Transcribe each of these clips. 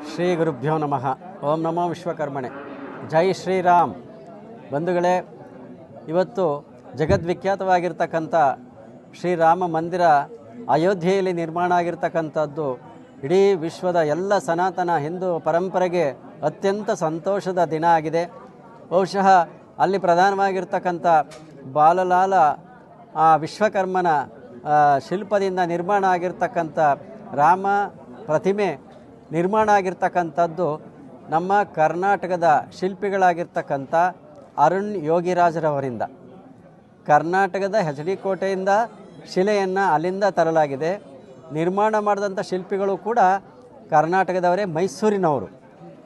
ಶ್ರೀ ಗುರುಭ್ಯೋ ನಮಃ. ಓಂ ನಮೋ ವಿಶ್ವಕರ್ಮಣೆ. ಜೈ ಶ್ರೀರಾಮ್. ಬಂಧುಗಳೇ, ಇವತ್ತು ಜಗದ್ವಿಖ್ಯಾತವಾಗಿರ್ತಕ್ಕಂಥ ಶ್ರೀರಾಮ ಮಂದಿರ ಅಯೋಧ್ಯೆಯಲ್ಲಿ ನಿರ್ಮಾಣ ಆಗಿರ್ತಕ್ಕಂಥದ್ದು ಇಡೀ ವಿಶ್ವದ ಎಲ್ಲ ಸನಾತನ ಹಿಂದೂ ಪರಂಪರೆಗೆ ಅತ್ಯಂತ ಸಂತೋಷದ ದಿನ ಆಗಿದೆ. ಬಹುಶಃ ಅಲ್ಲಿ ಪ್ರಧಾನವಾಗಿರ್ತಕ್ಕಂಥ ಬಾಲಲಾಲ ವಿಶ್ವಕರ್ಮನ ಶಿಲ್ಪದಿಂದ ನಿರ್ಮಾಣ ಆಗಿರ್ತಕ್ಕಂಥ ರಾಮ ಪ್ರತಿಮೆ ನಿರ್ಮಾಣ ಆಗಿರ್ತಕ್ಕಂಥದ್ದು ನಮ್ಮ ಕರ್ನಾಟಕದ ಶಿಲ್ಪಿಗಳಾಗಿರ್ತಕ್ಕಂಥ ಅರುಣ್ ಯೋಗಿರಾಜ್ರವರಿಂದ. ಕರ್ನಾಟಕದ ಎಚ್ ಡಿ ಕೋಟೆಯಿಂದ ಶಿಲೆಯನ್ನು ಅಲ್ಲಿಂದ ತರಲಾಗಿದೆ. ನಿರ್ಮಾಣ ಮಾಡಿದಂಥ ಶಿಲ್ಪಿಗಳು ಕೂಡ ಕರ್ನಾಟಕದವರೇ, ಮೈಸೂರಿನವರು.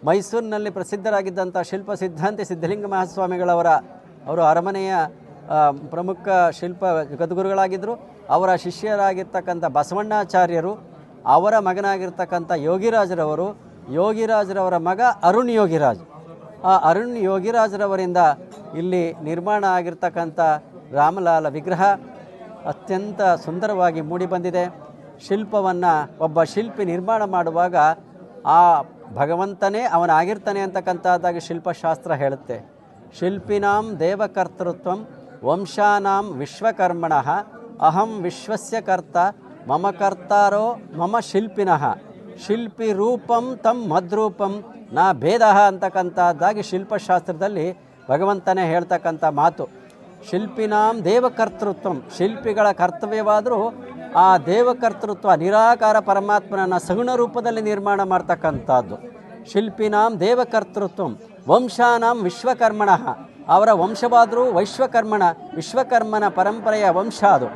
ಮೈಸೂರಿನಲ್ಲಿ ಪ್ರಸಿದ್ಧರಾಗಿದ್ದಂಥ ಶಿಲ್ಪ ಸಿದ್ಧಾಂತಿ ಸಿದ್ಧಲಿಂಗ ಅವರು ಅರಮನೆಯ ಪ್ರಮುಖ ಶಿಲ್ಪ ಜಗದ್ಗುರುಗಳಾಗಿದ್ದರು. ಅವರ ಶಿಷ್ಯರಾಗಿರ್ತಕ್ಕಂಥ ಬಸವಣ್ಣಾಚಾರ್ಯರು, ಅವರ ಮಗನಾಗಿರ್ತಕ್ಕಂಥ ಯೋಗಿರಾಜ್ರವರ ಮಗ ಅರುಣ್ ಯೋಗಿರಾಜ್. ಆ ಅರುಣ್ ಯೋಗಿರಾಜ್ರವರಿಂದ ಇಲ್ಲಿ ನಿರ್ಮಾಣ ಆಗಿರ್ತಕ್ಕಂಥ ರಾಮಲಾಲ ವಿಗ್ರಹ ಅತ್ಯಂತ ಸುಂದರವಾಗಿ ಮೂಡಿಬಂದಿದೆ. ಶಿಲ್ಪವನ್ನು ಒಬ್ಬ ಶಿಲ್ಪಿ ನಿರ್ಮಾಣ ಮಾಡುವಾಗ ಆ ಭಗವಂತನೇ ಅವನಾಗಿರ್ತಾನೆ ಅಂತಕ್ಕಂಥದ್ದಾಗಿ ಶಿಲ್ಪಶಾಸ್ತ್ರ ಹೇಳುತ್ತೆ. ಶಿಲ್ಪಿನಾಂ ದೇವಕರ್ತೃತ್ವಂ ವಂಶಾನಾಂ ವಿಶ್ವಕರ್ಮಣಃ ಅಹಂ ವಿಶ್ವಸ್ಯ ಕರ್ತ ಮಮ ಕರ್ತಾರೋ ಮಮ ಶಿಲ್ಪಿನಃ ಶಿಲ್ಪಿ ರೂಪಂ ತಮ್ ಮದ್ರೂಪಂ ನಾ ಭೇದ ಅಂತಕ್ಕಂಥದ್ದಾಗಿ ಶಿಲ್ಪಶಾಸ್ತ್ರದಲ್ಲಿ ಭಗವಂತನೇ ಹೇಳ್ತಕ್ಕಂಥ ಮಾತು. ಶಿಲ್ಪಿನಾಂ ದೇವಕರ್ತೃತ್ವಂ, ಶಿಲ್ಪಿಗಳ ಕರ್ತವ್ಯವಾದರೂ ಆ ದೇವಕರ್ತೃತ್ವ ನಿರಾಕಾರ ಪರಮಾತ್ಮನನ್ನು ಸಗುಣ ರೂಪದಲ್ಲಿ ನಿರ್ಮಾಣ ಮಾಡ್ತಕ್ಕಂಥದ್ದು. ಶಿಲ್ಪಿನಾಂ ದೇವಕರ್ತೃತ್ವಂ ವಂಶಾನಾಂ ವಿಶ್ವಕರ್ಮಣಃ, ಅವರ ವಂಶವಾದರೂ ವಿಶ್ವಕರ್ಮನ ಪರಂಪರೆಯ ವಂಶ ಅದು.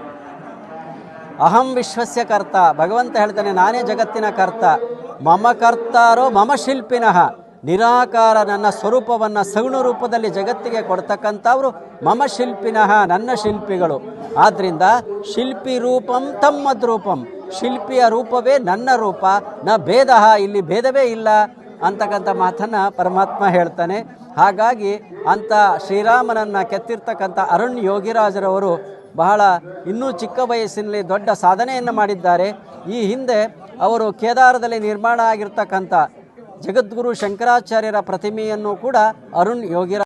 ಅಹಂ ವಿಶ್ವಸ್ಯ ಕರ್ತ, ಭಗವಂತ ಹೇಳ್ತಾನೆ ನಾನೇ ಜಗತ್ತಿನ ಕರ್ತ. ಮಮ ಕರ್ತಾರೋ ಮಮ ಶಿಲ್ಪಿನಃ, ನಿರಾಕಾರ ನನ್ನ ಸ್ವರೂಪವನ್ನು ಸಗುಣ ರೂಪದಲ್ಲಿ ಜಗತ್ತಿಗೆ ಕೊಡ್ತಕ್ಕಂಥವರು ಮಮ ಶಿಲ್ಪಿನಃ, ನನ್ನ ಶಿಲ್ಪಿಗಳು. ಆದ್ದರಿಂದ ಶಿಲ್ಪಿ ರೂಪಂ ತಮ್ಮದ್ರೂಪಂ, ಶಿಲ್ಪಿಯ ರೂಪವೇ ನನ್ನ ರೂಪ, ನ ಭೇದ, ಇಲ್ಲಿ ಭೇದವೇ ಇಲ್ಲ ಅಂತಕ್ಕಂಥ ಮಾತನ್ನು ಪರಮಾತ್ಮ ಹೇಳ್ತಾನೆ. ಹಾಗಾಗಿ ಅಂಥ ಶ್ರೀರಾಮನನ್ನು ಕೆತ್ತಿರ್ತಕ್ಕಂಥ ಅರುಣ್ ಯೋಗಿರಾಜ್ರವರು ಬಹಳ ಇನ್ನೂ ಚಿಕ್ಕ ವಯಸ್ಸಿನಲ್ಲಿ ದೊಡ್ಡ ಸಾಧನೆಯನ್ನು ಮಾಡಿದ್ದಾರೆ. ಈ ಹಿಂದೆ ಅವರು ಕೇದಾರದಲ್ಲಿ ನಿರ್ಮಾಣ ಆಗಿರ್ತಕ್ಕಂಥ ಜಗದ್ಗುರು ಶಂಕರಾಚಾರ್ಯರ ಪ್ರತಿಮೆಯನ್ನು ಕೂಡ ಅರುಣ್ ಯೋಗಿರಾಜ್